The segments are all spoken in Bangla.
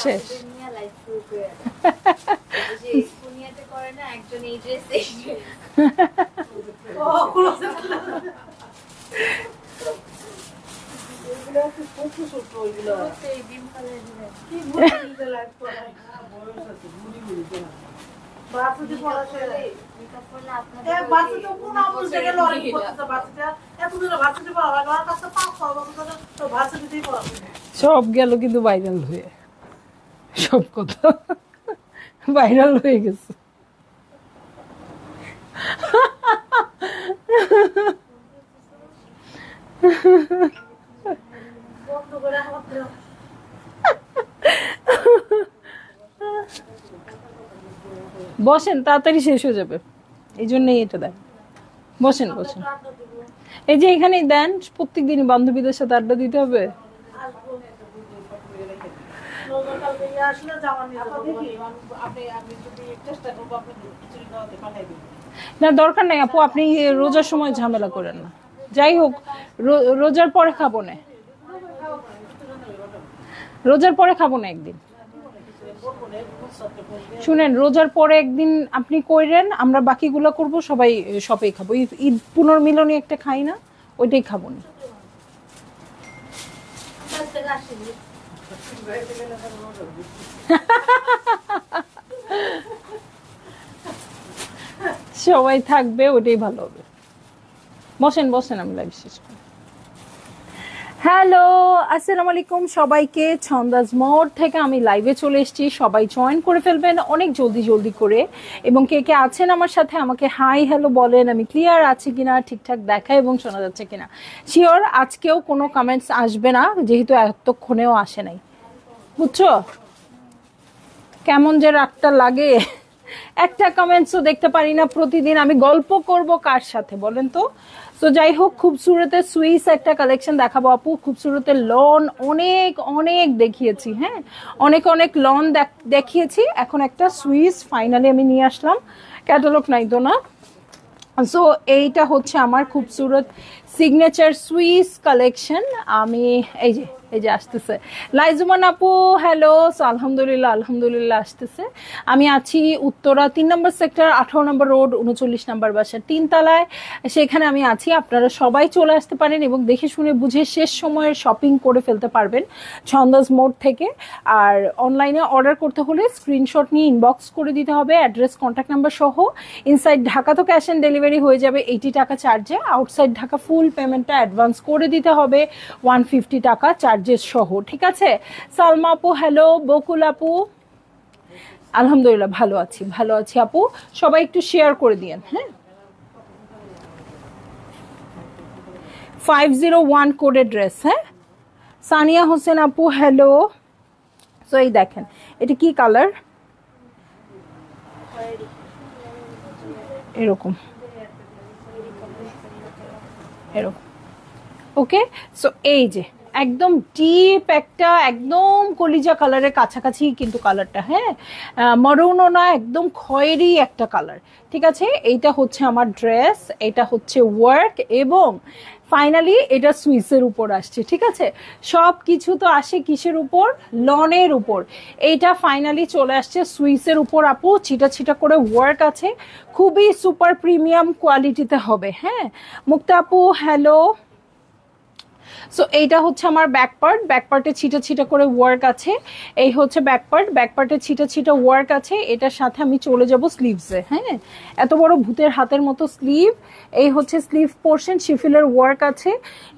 শেষ। সব গেল কিন্তু ভাইরাল হয়ে, সব কথা ভাইরাল হয়ে গেছে। বসেন, তাড়াতাড়ি শেষ হয়ে যাবে, এই জন্যই এটা দেন। বসেন বসেন, এই যে এখানেই দেন, প্রত্যেকদিনই বান্ধবীদের সাথে আড্ডা দিতে হবে। না দরকার নাই আপু, আপনি রোজার সময় ঝামেলা করেন না। যাই হোক, রোজার পরে খাবো না, রোজার পরে খাবো না একদিন। শুনেন, রোজার পরে একদিন আপনি কইরেন, আমরা বাকিগুলো করব, সবাই সবাই খাবো। ঈদ পুনর্মিলনী একটা খাই না, ওইটাই খাবো না। সবাই থাকবে, ওইটাই ভালো হবে। বসেন বসেন, আমি লাইভ শেষ করি। হ্যালো, আসসালামু আলাইকুম সবাইকে। ছন্দাজ মোড় থেকে আমি লাইভে চলে এসেছি, সবাই জয়েন করে ফেলবেন অনেক জলদি জলদি করে। এবং কে কে আছেন আমার সাথে আমাকে হাই হ্যালো বলেন, আমি ক্লিয়ার আছি কিনা, ঠিকঠাক দেখা এবং শোনা যাচ্ছে কিনা। শিওর আজকেও কোনো কমেন্টস আসবে না, যেহেতু এতক্ষণেও আসে নাই, বুঝছো? কেমন যে রাগটা লাগে, একটা কমেন্টসও দেখতে পারি না প্রতিদিন। আমি গল্প করব কার সাথে বলেন তো? তো যাই হোক, খুবসুরতের সুইস একটা কালেকশন দেখাবো আপু। খুবসুরতের লন অনেক অনেক দেখিয়েছি, হ্যাঁ অনেক অনেক লন দেখিয়েছি। এখন একটা সুইস ফাইনালি আমি নিয়ে আসলাম, ক্যাটালগ নাই তো না। সো এইটা হচ্ছে আমার খুবসুরত সিগনেচার সুইস কালেকশন। আমি এই যে আসতেছে লাইজুমান আপু, হ্যালো। সো আলহামদুলিল্লাহ আলহামদুলিল্লাহ আসতেছে। আমি আছি উত্তরা 3 নম্বর সেক্টর, 18 নম্বর রোড, 39 নম্বর বাসা, 3 তলায়। সেখানে আমি আছি, আপনারা সবাই চলে আসতে পারেন এবং দেখে শুনে বুঝে শেষ সময়ের শপিং করে ফেলতে পারবেন ছন্দাজ মোড় থেকে। আর অনলাইনে অর্ডার করতে হলে স্ক্রিনশট নিয়ে ইনবক্স করে দিতে হবে, অ্যাড্রেস কন্ট্যাক্ট নাম্বার সহ। ইনসাইড ঢাকা তো ক্যাশ অন ডেলিভারি হয়ে যাবে 80 টাকা চার্জে। আউটসাইড ঢাকা ফুল পেমেন্টটা অ্যাডভান্স করে দিতে হবে 150 টাকা চার্জেস সহ, ঠিক আছে? সালমা আপু হ্যালো, বকুল আপু আলহামদুলিল্লাহ ভালো আছি, ভালো আছি আপু। সবাই একটু শেয়ার করে দিয়েন, হ্যাঁ। 501 কোডের ড্রেস, হ্যাঁ। সানিয়া হোসেন আপু হ্যালো। সো এই দেখেন, এটা কি কালার, এরকম এরকম, ওকে। সো এই যে একদম ডিপ একটা, একদম কলিজা কালারের কাছাকাছি কিন্তু কালারটা, হ্যাঁ মারুনও না, একদম খয়েরি একটা কালার, ঠিক আছে? এইটা হচ্ছে আমার ড্রেস, এটা হচ্ছে ওয়ার্ক এবং ফাইনালি এটা সুইসের উপর আসছে, ঠিক আছে? সব কিছু তো আসে কিসের উপর? লনের উপর। এইটা ফাইনালি চলে আসছে সুইসের উপর আপু, ছিটা ছিটা করে ওয়ার্ক আছে, খুবই সুপার প্রিমিয়াম কোয়ালিটিতে হবে, হ্যাঁ। মুক্তা আপু হ্যালো। সো এইটা হচ্ছে আমার ব্যাক পার্ট, ব্যাক পার্টে ছিটা ছিটা করে ওয়ার্ক আছে। এই হচ্ছে ব্যাক পার্ট, ব্যাক পার্টে ছিটা ছিটা ওয়ার্ক আছে। এটার সাথে আমি চলে যাব স্লিভসে, হ্যাঁ এত বড় ভূতের হাতের মতো স্লিভ। এই হচ্ছে স্লিভ পোর্শন, শিফিলের ওয়ার্ক আছে,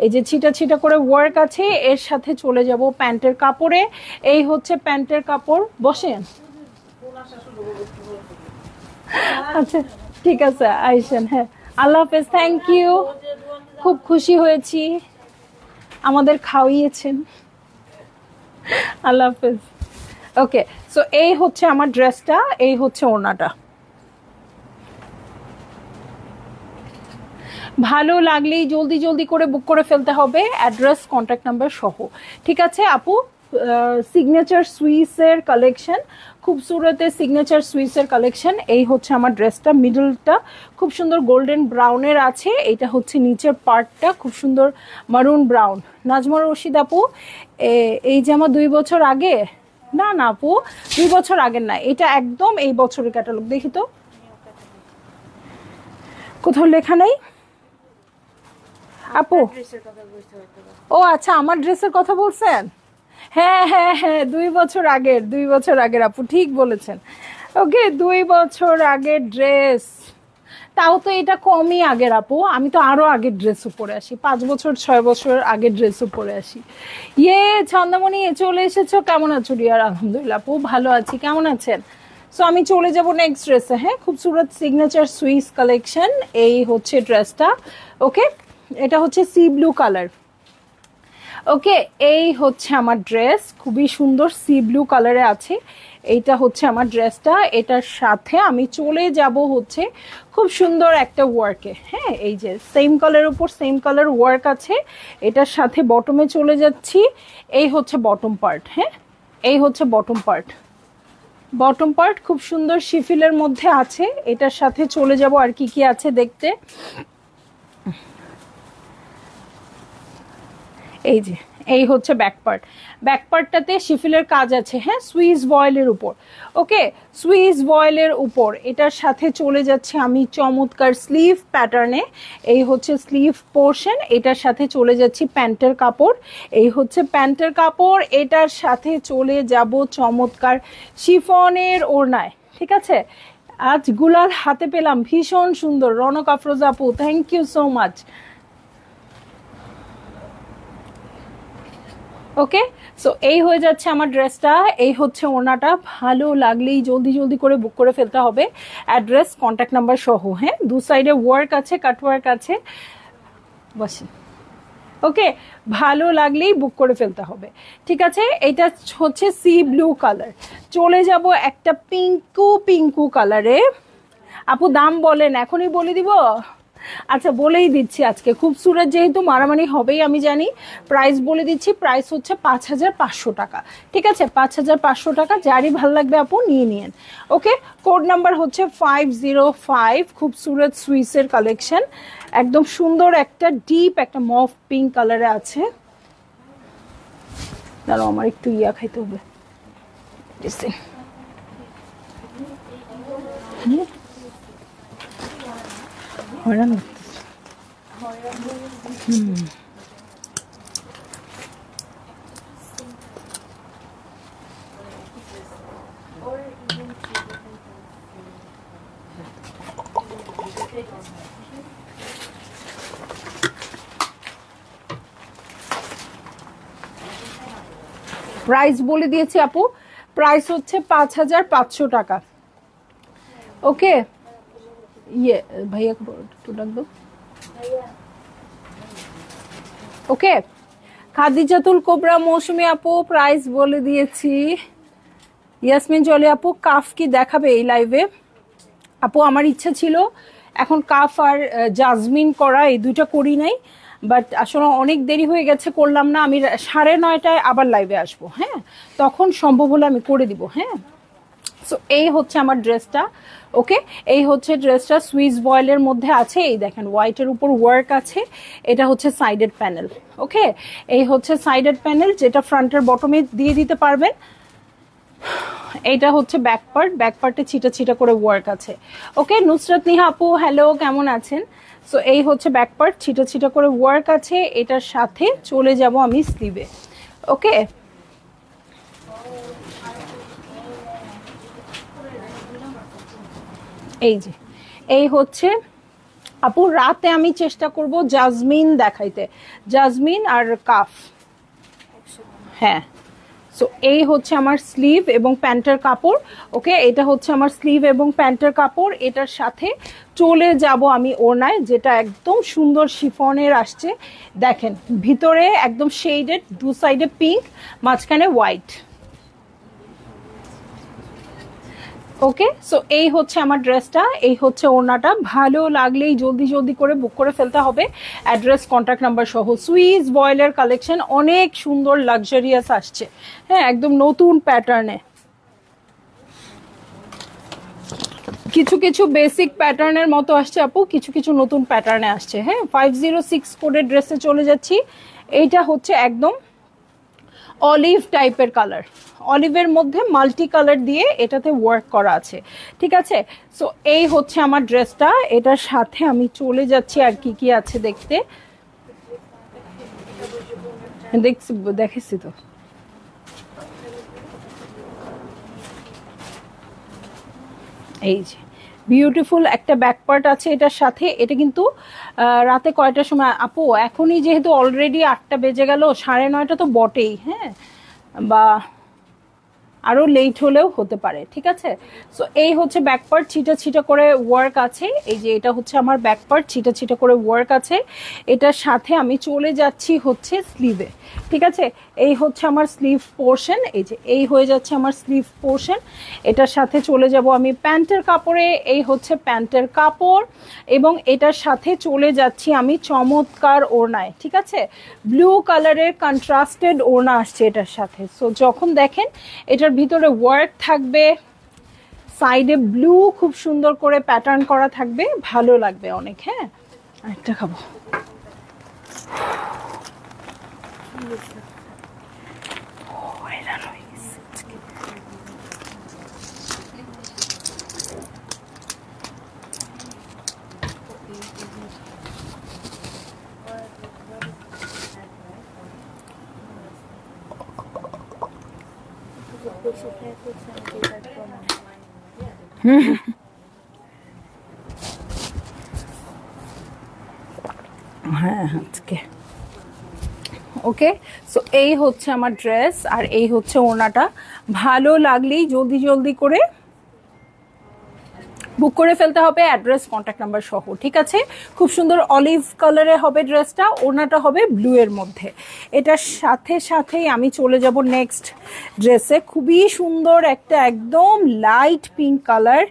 এই যে ছিটা ছিটা করে ওয়ার্ক আছে। এর সাথে চলে যাব প্যান্টের কাপড়ে, এই হচ্ছে প্যান্টের কাপড়। বসেন, আচ্ছা ঠিক আছে আইসেন, হ্যাঁ আল্লাহ হাফেজ, থ্যাংক ইউ, খুব খুশি হয়েছি, আমাদের খাওয়িয়েছেন, আল্লাহ হাফেজ। ওকে, সো এই হচ্ছে আমার ড্রেসটা, এই হচ্ছে ওড়নাটা। ভালো লাগলেই জলদি জলদি করে বুক করে ফেলতে হবে, অ্যাড্রেস কন্ট্যাক্ট নাম্বার সহ, ঠিক আছে আপু? সিগনেচার সুইসের কালেকশন, খুবসুরতের সিগনেচার সুইসের কালেকশন। এই হচ্ছে আমার ড্রেসটা, মিডলটা খুব সুন্দর গোল্ডেন ব্রাউনের আছে, এটা হচ্ছে নিচের পার্টটা খুব সুন্দর মারুন ব্রাউন। নাজমা রশিদ আপু, এই জামা 2 বছর আগে? না না আপু, 2 বছর আগের না, এটা একদম এই বছরের ক্যাটালগ। দেখি তো কোথাও লেখা নেই আপু। ও আচ্ছা, আমার ড্রেসের কথা বলছেন? হ্যাঁ হ্যাঁ হ্যাঁ, 2 বছর আগের, 2 বছর আগের আপু, ঠিক বলেছেন। ওকে, 2 বছর আগের ড্রেস, তাও তো এটা কমই আগের আপু। আমি তো আরো আগের ড্রেসও পরে আসি, 5 বছর 6 বছর আগের ড্রেসও পরে আসি। ইয়ে ছন্দমণি, চলে এসেছো, কেমন আছো ডিয়ার? আলহামদুলিল্লাহ আপু, ভালো আছি, কেমন আছেন? সো আমি চলে যাব নেক্সট ড্রেসে। হ্যাঁ, খুবসুরত সিগনেচার সুইস কালেকশন, এই হচ্ছে ড্রেসটা। ওকে, এটা হচ্ছে সি ব্লু কালার। ওকে, এই হচ্ছে আমার ড্রেস, খুবই সুন্দর সি ব্লু কালারে আছে। এইটা হচ্ছে আমার ড্রেসটা, এটার সাথে আমি চলে যাব হচ্ছে খুব সুন্দর একটা ওয়ার্কে। হ্যাঁ, এই যে সেম কালারের উপর সেম কালার ওয়ার্ক আছে, এটার সাথে বটমে চলে যাচ্ছি। এই হচ্ছে বটম পার্ট। হ্যাঁ, এই হচ্ছে বটম পার্ট। বটম পার্ট খুব সুন্দর শিফিলের মধ্যে আছে, এটার সাথে চলে যাব আর কি কি আছে দেখতে। এই যে এই হচ্ছে ব্যাক পার্ট, ব্যাক পার্টটাতে শিফিলের কাজ আছে। হ্যাঁ, সুইস ভয়েলের উপর। ওকে, সুইস ভয়েলের উপর এটার সাথে চলে যাচ্ছে আমি চমৎকার স্লিভ প্যাটার্নে। এই হচ্ছে স্লিভ পোর্শন, এটার সাথে চলে যাচ্ছি প্যান্টের কাপড়। এই হচ্ছে প্যান্টের কাপড়, এটার সাথে চলে যাব চমৎকার শিফনের ওড়নায়। ঠিক আছে, আজ গুলাল হাতে পেলাম, ভীষণ সুন্দর। রনক আফরোজা আপু, thank you so much. Okay, so এই হয়ে যাচ্ছে আমার ড্রেসটা, এই হচ্ছে ওড়নাটা। ভালো লাগলেই জলদি জলদি করে বুক করে ফেলতে হবে, অ্যাড্রেস কন্ট্যাক্ট নাম্বার সহ। হ্যাঁ, দু সাইডে ওয়ার্ক আছে, কাট ওয়ার্ক আছে, বসে। ওকে, ভালো লাগলেই বুক করে ফেলতে হবে। ঠিক আছে, এটা হচ্ছে সি ব্লু কালার। চলে যাব একটা পিঙ্কু পিঙ্কু কালারে। আপু দাম বলেন, এখনই বলে দিব? আচ্ছা, বলেই দিচ্ছি, আজকে খুবসুরত যেহেতু মারামারি হবেই আমি জানি, প্রাইস বলে দিচ্ছি। প্রাইস হচ্ছে 5500 টাকা। ঠিক আছে, 5500 টাকা, যারই ভাল লাগবে আপু নিয়ে নিন। ওকে, কোড নাম্বার হচ্ছে 505। খুবসুরত সুইসের কালেকশন, একদম সুন্দর একটা ডিপ একটা মফ পিঙ্ক কালারে আছে। দাঁড়াও, আমার একটু ইয়া খাইতে হবে। হয়রান প্রাইস বলে দিয়েছি আপু, প্রাইস হচ্ছে 5500 টাকা। ওকে, ইয়ে ভাইয়া একটু ডাক দাও। ওকে, খাদিজাতুল কোবরা মৌসুমী আপু, প্রাইস বলে দিয়েছি। ইয়াসমিন জলি আপু, কাফ কি দেখাবে এই লাইভে? আপু আমার ইচ্ছা ছিল এখন কাফ আর জাজমিন করা, এই দুইটা করি নাই, বাট আসলে অনেক দেরি হয়ে গেছে, করলাম না। আমি 9:30টায় আবার লাইভে আসবো। হ্যাঁ, তখন সম্ভব হলে আমি করে দিব। হ্যাঁ, সো এই হচ্ছে আমার ড্রেসটা। ওকে, এই হচ্ছে ড্রেসটা, সুইস ভয়েলের মধ্যে আছে। এই দেখেন হোয়াইটের উপর ওয়ার্ক আছে, এটা হচ্ছে সাইডেড প্যানেল। ওকে, এই হচ্ছে সাইডেড প্যানেল, যেটা ফ্রন্টের বটমে দিয়ে দিতে পারবেন। এইটা হচ্ছে ব্যাক পার্ট, ব্যাক পার্টে ছিটা ছিটা করে ওয়ার্ক আছে। ওকে, নুসরাত নিহা আপু, হ্যালো, কেমন আছেন? সো এই হচ্ছে ব্যাক পার্ট, ছিটা ছিটা করে ওয়ার্ক আছে, এটার সাথে চলে যাব আমি স্লিভে। ওকে, এই যে এই হচ্ছে আপু, রাতে আমি চেষ্টা করব জাজমিন দেখাইতে, জাজমিন আর কাফ। হ্যাঁ, সো এই হচ্ছে আমার স্লিভ এবং প্যান্টের কাপড়। ওকে, এটা হচ্ছে আমার স্লিভ এবং প্যান্টের কাপড়, এটার সাথে চলে যাব আমি ওড়নায়, যেটা একদম সুন্দর শিফনের আসছে। দেখেন ভিতরে একদম শেডেড, দু সাইডে পিঙ্ক, মাঝখানে হোয়াইট। ওকে, সো এই হচ্ছে আমার ড্রেসটা, এই হচ্ছে ওড়নাটা। ভালো লাগলেই জলদি জলদি করে বুক করে ফেলতে হবে, অ্যাড্রেস কন্ট্যাক্ট নাম্বার সহ। সুইস বয়েলের কালেকশন অনেক সুন্দর লাক্সারিয়াস আসছে, হ্যাঁ একদম নতুন প্যাটার্নে। কিছু কিছু বেসিক প্যাটার্নের মতো আসছে আপু, কিছু কিছু নতুন প্যাটার্নে আসছে। হ্যাঁ 506 কোডের ড্রেসে চলে যাচ্ছি। এইটা হচ্ছে একদম অলিভ টাইপের কালার, অলিভের মধ্যে মাল্টি কালার দিয়ে এটাতে ওয়ার্ক করা আছে, ঠিক আছে। সো এই হচ্ছে আমার ড্রেসটা, এটার সাথে আমি চলে যাচ্ছি আর কি কি আছে দেখতে। দেখেছি তো, এই যে বিউটিফুল একটা ব্যাক পার্ট আছে এটার সাথে। এটা কিন্তু রাতে কয়টার সময় আপু, এখনই যেহেতু অলরেডি 8টা বেজে গেল, 9:30 তো বটেই, হ্যাঁ বা আরো লেট হলেও হতে পারে, ঠিক আছে। সো এই হচ্ছে ব্যাক পার্ট, ছিটা ছিটা করে ওয়ার্ক আছে। এই যে এটা হচ্ছে আমার ব্যাক পার্ট, ছিটা ছিটা করে ওয়ার্ক আছে। এটার সাথে আমি চলে যাচ্ছি হচ্ছে স্লিভে, ঠিক আছে। এই হচ্ছে আমার স্লিভ পোর্শন, এই যে এই হয়ে যাচ্ছে আমার স্লিভ পোর্শন। এটার সাথে চলে যাব আমি প্যান্টের কাপড়ে, এই হচ্ছে প্যান্টের কাপড়। এবং এটার সাথে চলে যাচ্ছি আমি চমৎকার ওড়নায়, ঠিক আছে। ব্লু কালারের কন্ট্রাস্টেড ওড়না আসছে এটার সাথে। সো যখন দেখেন এটার ভিতরে ওয়ার্ক থাকবে, সাইডে ব্লু খুব সুন্দর করে প্যাটার্ন করা থাকবে, ভালো লাগবে অনেক। হ্যাঁ আরেকটা খাবো। হ্যাঁ আজকে ওকে। সো এই হচ্ছে আমার ড্রেস আর এই হচ্ছে ওড়নাটা। ভালো লাগলেই জলদি জলদি করে বুক করে ফেলতে হবে, অ্যাড্রেস কন্ট্যাক্ট নাম্বার সহ, ঠিক আছে। খুব সুন্দর অলিভ কালারে হবে ড্রেসটা, ওড়নাটা হবে ব্লু এর মধ্যে। এটার সাথে সাথেই আমি চলে যাব নেক্সট ড্রেসে। খুবই সুন্দর একটা একদম লাইট পিঙ্ক কালার।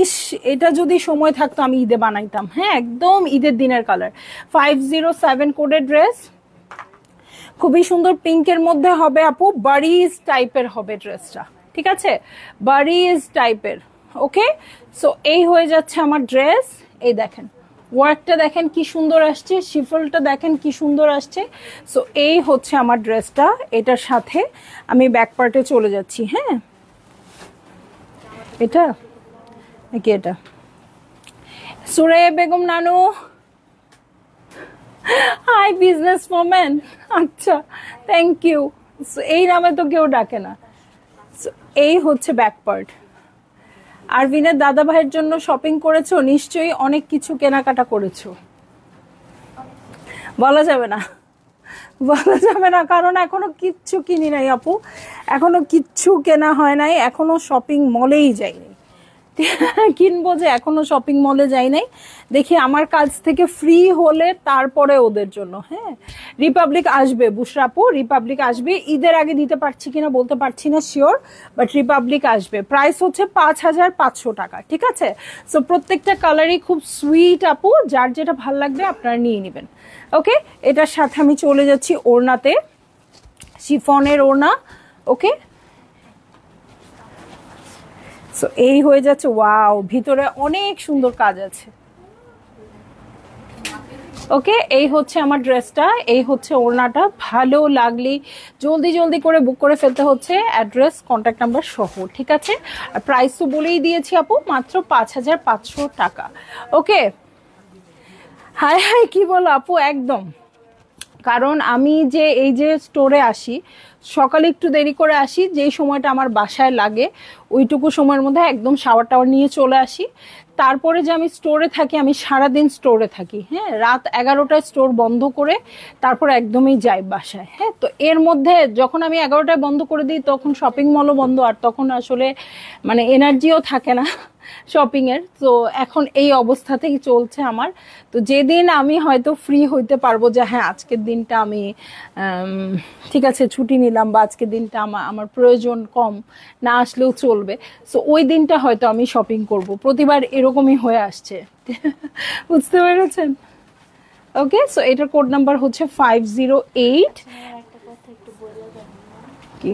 ইস, এটা যদি সময় থাকতো আমি ঈদে বানাইতাম, হ্যাঁ একদম ঈদের দিনের কালার। 507 কোডের ড্রেস, খুবই সুন্দর পিঙ্কের মধ্যে হবে আপু, বারিজ টাইপের হবে ড্রেসটা, ঠিক আছে, বারিজ টাইপের। ওকে, সো এই হয়ে যাচ্ছে আমার ড্রেস। এই দেখেন ওয়ার্কটা দেখেন কি সুন্দর আসছে, শিফলটা দেখেন কি সুন্দর আসছে। সো এই হচ্ছে আমার ড্রেসটা, এটার সাথে আমি ব্যাক পার্টে চলে যাচ্ছি। হ্যাঁ এটা নাকি এটা, সুরাইয়া বেগম নানু, হাই বিজনেস ওম্যান, আচ্ছা থ্যাংক ইউ। এই নামে তো কেউ ডাকে না। এই হচ্ছে ব্যাক পার্ট। আরভিনের দাদা ভাইয়ের জন্য শপিং করেছো নিশ্চয়ই, অনেক কিছু কেনাকাটা করেছো। বলা যাবে না, বলা যাবে না, কারণ এখনো কিচ্ছু কিনি নাই আপু, এখনো কিচ্ছু কেনা হয় নাই, এখনো শপিং মলেই যাইনি। কিনবো যে এখনো শপিং মলে যাই নাই, দেখি আমার কাজ থেকে ফ্রি হলে তারপরে ওদের জন্য। হ্যাঁ রিপাবলিক আসবে বুশরাপু, রিপাবলিক আসবে, ঈদের আগে দিতে পারছি কিনা বলতে পারছি না শিওর, বাট রিপাবলিক আসবে। প্রাইস হচ্ছে 5500 টাকা, ঠিক আছে। সো প্রত্যেকটা কালারই খুব সুইট আপু, যার যেটা ভাল লাগবে আপনারা নিয়ে নেবেন। ওকে, এটার সাথে আমি চলে যাচ্ছি ওড়নাতে, শিফনের ওড়না। ওকে, সো এই হয়ে যাচ্ছে, ওয়াও ভিতরে অনেক সুন্দর কাজ আছে। ওকে, এই হচ্ছে আমার ড্রেসটা, এই হচ্ছে ওড়নাটা। ভালো লাগলেই জলদি জলদি করে বুক করে ফেলতে হচ্ছে, অ্যাড্রেস কন্ট্যাক্ট নাম্বার সহ, ঠিক আছে। আর প্রাইস তো বলেই দিয়েছি আপু, মাত্র 5500 টাকা। ওকে, হাই হাই কি বলো আপু, একদম। কারণ আমি যে এই যে স্টোরে আসি, সকালে একটু দেরি করে আসি, যেই সময়টা আমার বাসায় লাগে ওইটুকু সময়ের মধ্যে একদম শাওয়ার টাওয়ার নিয়ে চলে আসি। তারপরে যে আমি স্টোরে থাকি, আমি সারাদিন স্টোরে থাকি, হ্যাঁ রাত 11টায় স্টোর বন্ধ করে তারপর একদমই যাই বাসায়। হ্যাঁ তো এর মধ্যে যখন আমি 11টায় বন্ধ করে দিই তখন শপিং মলও বন্ধ, আর তখন আসলে মানে এনার্জিও থাকে না, শপিং এর। তো এখন এই অবস্থাতেই চলছে আমার। তো যেদিন আমি হয়তো ফ্রি হইতে পারবো যে হ্যাঁ আজকের দিনটা আমি ঠিক আছে ছুটি নিলাম, বা আজকের দিনটা আমার প্রয়োজন কম, না আসলেও চলবে, সো ওই দিনটা হয়তো আমি শপিং করব। প্রতিবার এরকমই হয়ে আসছে। বুঝতে পেরেছেন? ওকে, সো এটার কোড নাম্বার হচ্ছে 508। কি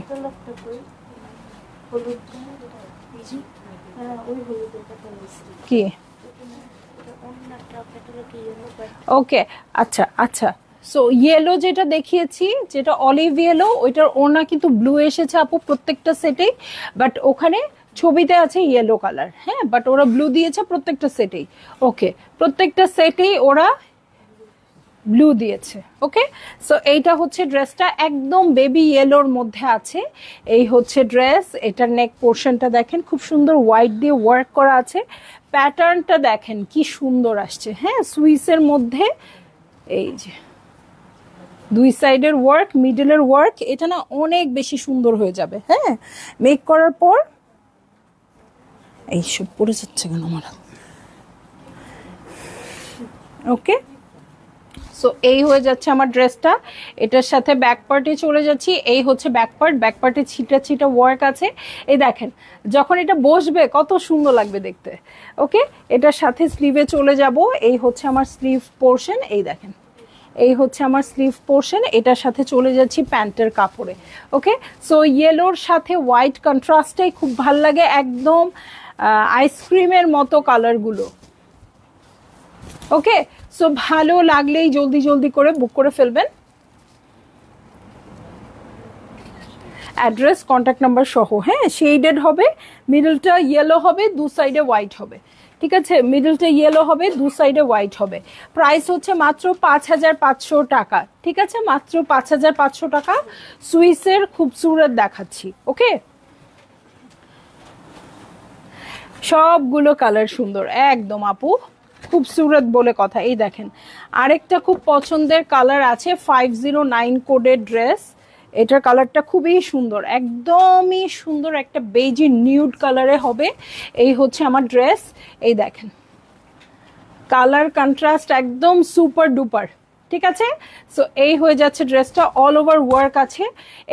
কি ওকে, আচ্ছা আচ্ছা। সো ইয়েলো যেটা দেখিয়েছি, যেটা অলিভ ইয়েলো, ওইটার ওড়না কিন্তু ব্লু এসেছে আপু প্রত্যেকটা সেটেই, বাট ওখানে ছবিতে আছে ইয়েলো কালার। হ্যাঁ, বাট ওরা ব্লু দিয়েছে প্রত্যেকটা সেটেই। ওকে, প্রত্যেকটা সেটেই ওরা ব্লু দিয়েছে। ওকে, সো এইটা হচ্ছে ড্রেসটা, একদম বেবি ইয়েলোর মধ্যে আছে। এই হচ্ছে ড্রেস। এটার নেক পোর্শনটা দেখেন, খুব সুন্দর হোয়াইট দিয়ে ওয়ার্ক করা আছে। প্যাটার্নটা দেখেন কি সুন্দর আসছে। হ্যাঁ, সুইসের মধ্যে এই যে দুই সাইডের ওয়ার্ক, মিডলের ওয়ার্ক, এটা না অনেক বেশি সুন্দর হয়ে যাবে। হ্যাঁ, মেক করার পর এইসব পড়ে যাচ্ছে কেন আমার। ওকে, সো এই হয়ে যাচ্ছে আমার ড্রেসটা। এটার সাথে ব্যাক পার্টে চলে যাচ্ছি। এই হচ্ছে ব্যাক পার্ট, ব্যাক পার্টে ছিটা ছিটা ওয়ার্ক আছে। এই দেখেন যখন এটা বসবে কত সুন্দর লাগবে দেখতে। ওকে, এটার সাথে স্লিভে চলে যাব। এই হচ্ছে আমার স্লিভ পোর্শন, এই দেখেন এই হচ্ছে আমার স্লিভ পোর্শন। এটার সাথে চলে যাচ্ছি প্যান্টের কাপড়ে। ওকে, সো ইয়েলোর সাথে হোয়াইট কন্ট্রাস্টটাই খুব ভাল লাগে, একদম আইসক্রিমের মতো কালারগুলো। ওকে, সো ভালো লাগলেই জলদি জলদি করে বুক করে ফেলবেন। অ্যাড্রেস, কন্ট্যাক্ট নাম্বার সহ। হ্যাঁ, শেডেড হবে, মিডলটা ইয়েলো হবে, দু সাইডে হোয়াইট হবে। ঠিক আছে, মিডলটা ইয়েলো হবে, দু সাইডে হোয়াইট হবে। প্রাইস হচ্ছে মাত্র 5500 টাকা। ঠিক আছে, মাত্র 5500 টাকা। সুইসের খুবসুরত দেখাচ্ছি। ওকে, সবগুলো কালার সুন্দর একদম আপু, খুবসুরত বলে কথা। এই দেখেন আরেকটা খুব পছন্দের কালার আছে, 509 কোডের ড্রেস। এটার কালারটা খুবই সুন্দর, একদমই সুন্দর, একটা বেজি নিউড কালারে হবে। এই হচ্ছে আমার ড্রেস। এই দেখেন কালার কন্ট্রাস্ট একদম সুপার ডুপার। ঠিক আছে, সো এই হয়ে যাচ্ছে ড্রেসটা, অল ওভার ওয়ার্ক আছে।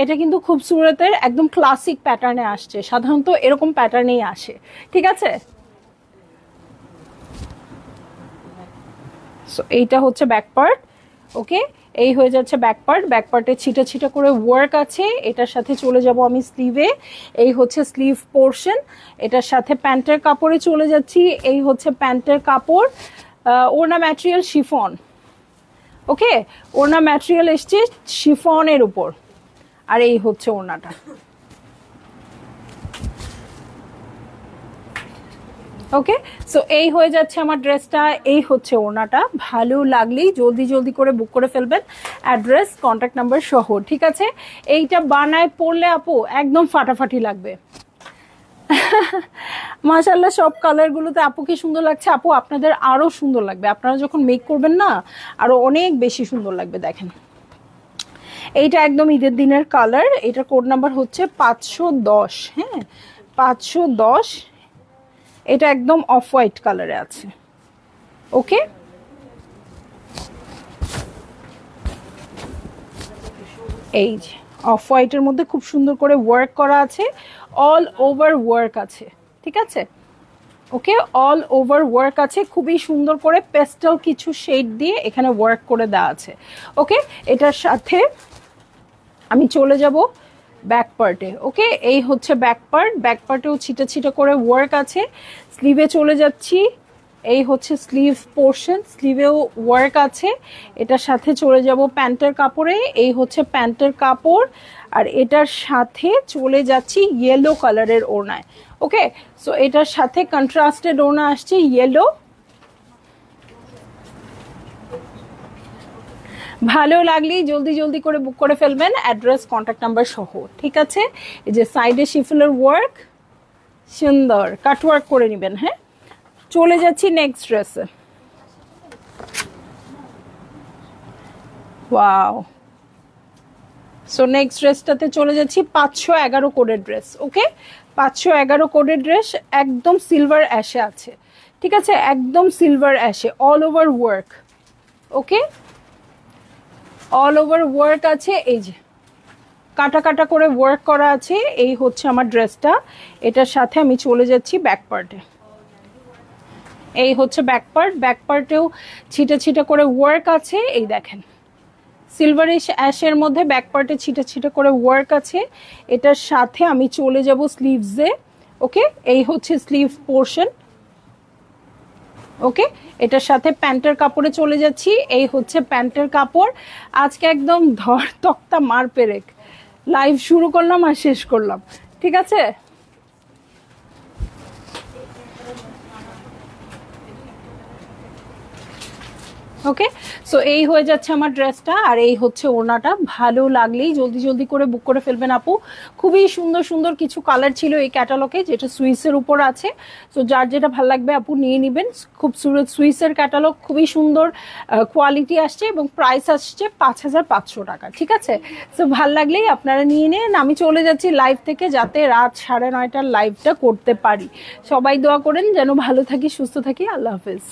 এটা কিন্তু খুবসুরতের একদম ক্লাসিক প্যাটার্নে আসছে, সাধারণত এরকম প্যাটার্নেই আসে। ঠিক আছে, সো এইটা হচ্ছে ব্যাক পার্ট। ওকে, এই হয়ে যাচ্ছে ব্যাক পার্ট। ব্যাক পার্টে ছিটা ছিটা করে ওয়ার্ক আছে। এটার সাথে চলে যাব আমি স্লিভে। এই হচ্ছে স্লিভ পোর্শন। এটার সাথে প্যান্টের কাপড়ে চলে যাচ্ছি। এই হচ্ছে প্যান্টের কাপড়। ওড়না ম্যাটেরিয়াল শিফন। ওকে, ওড়না ম্যাটেরিয়াল এসছে শিফনের উপর। আর এই হচ্ছে ওড়নাটা। ওকে, সো এই হয়ে যাচ্ছে আমার ড্রেসটা। এই হচ্ছে ওড়নাটা। ভালো লাগলেই জলদি জলদি করে বুক করে ফেলবেন, অ্যাড্রেস, কন্ট্যাক্ট নাম্বার সহ। ঠিক আছে, এইটা বানায় পড়লে আপু একদম ফাটাফাটি লাগবে। মাশাআল্লাহ, সব কালারগুলোতে আপু কি সুন্দর লাগছে। আপু আপনাদের আরো সুন্দর লাগবে, আপনারা যখন মেক করবেন না আরো অনেক বেশি সুন্দর লাগবে। দেখেন এইটা একদম ঈদের দিনের কালার। এটার কোড নাম্বার হচ্ছে 510। হ্যাঁ, 510। এটা একদম অফ হোয়াইট কালারে আছে। ওকে, এই যে অফ হোয়াইটের মধ্যে খুব সুন্দর করে ওয়ার্ক করা আছে, অল ওভার ওয়ার্ক আছে। ঠিক আছে, ওকে, অল ওভার ওয়ার্ক আছে, খুবই সুন্দর করে পেস্টেল কিছু শেড দিয়ে এখানে ওয়ার্ক করে দেওয়া আছে। ওকে, এটার সাথে আমি চলে যাব ব্যাক পার্টে। ওকে, এই হচ্ছে ব্যাক পার্ট। ব্যাক পার্টেও ছিটা ছিটা করে ওয়ার্ক আছে। স্লিভে চলে যাচ্ছি। এই হচ্ছে স্লিভ পোর্শন, স্লিভেও ওয়ার্ক আছে। এটার সাথে চলে যাব প্যান্টের কাপড়ে। এই হচ্ছে প্যান্টের কাপড়। আর এটার সাথে চলে যাচ্ছি ইয়েলো কালারের ওড়নায়। ওকে, সো এটার সাথে কন্ট্রাস্টেড ওড়না আসছে ইয়েলো। ভালো লাগলেই জলদি জলদি করে বুক করে ফেলবেন, অ্যাড্রেস, কন্ট্যাক্ট নাম্বার সহ। ঠিক আছে, এই যে সাইডে শিফলের ওয়ার্ক, সুন্দর কাটওয়ার্ক করে নেবেন। হ্যাঁ, চলে যাচ্ছি নেক্সট ড্রেসে। ওয়াও, সো নেক্সট ড্রেসটাতে চলে যাচ্ছি 511 কোডের ড্রেস। ওকে, 511 কোডের ড্রেস, একদম সিলভার অ্যাশে আছে, ঠিক আছে, একদম সিলভার অ্যাশে, অল ওভার ওয়ার্ক। ওকে, অল ওভার ওয়ার্ক আছে, এই যে কাটা কাটা করে ওয়ার্ক করা আছে। এই হচ্ছে আমার ড্রেসটা, এটার সাথে আমি চলে যাচ্ছি ব্যাক পার্টে। এই হচ্ছে ব্যাক পার্ট, ব্যাক পার্টেও ছিটা ছিটা করে ওয়ার্ক আছে। এই দেখেন সিলভারিশ অ্যাশের মধ্যে ব্যাক পার্টে ছিটা ছিটা করে ওয়ার্ক আছে। এটার সাথে আমি চলে যাব স্লিভসে। ওকে, এই হচ্ছে স্লিভ পোর্শন। ওকে, এটার সাথে প্যান্টের কাপড়ে চলে যাচ্ছি। এই হচ্ছে প্যান্টের কাপড়। আজকে একদম ধর তক্তা মার পেরেক লাইভ শুরু করলাম আর শেষ করলাম, ঠিক আছে। ওকে, সো এই হয়ে যাচ্ছে আমার ড্রেসটা, আর এই হচ্ছে ওড়নাটা। ভালো লাগলেই জলদি জলদি করে বুক করে ফেলবেন আপু। খুবই সুন্দর সুন্দর কিছু কালার ছিল এই ক্যাটালগে, যেটা সুইসের উপর আছে। সো যার যেটা ভালো লাগবে আপু নিয়ে নেবেন। খুব সুইসের ক্যাটালগ, খুবই সুন্দর কোয়ালিটি আসছে এবং প্রাইস আসছে 5500 টাকা, ঠিক আছে। সো ভাল লাগলেই আপনারা নিয়ে নেন। আমি চলে যাচ্ছি লাইভ থেকে, যাতে রাত 9:30টার লাইভটা করতে পারি। সবাই দোয়া করেন যেন ভালো থাকি, সুস্থ থাকি। আল্লাহ হাফেজ।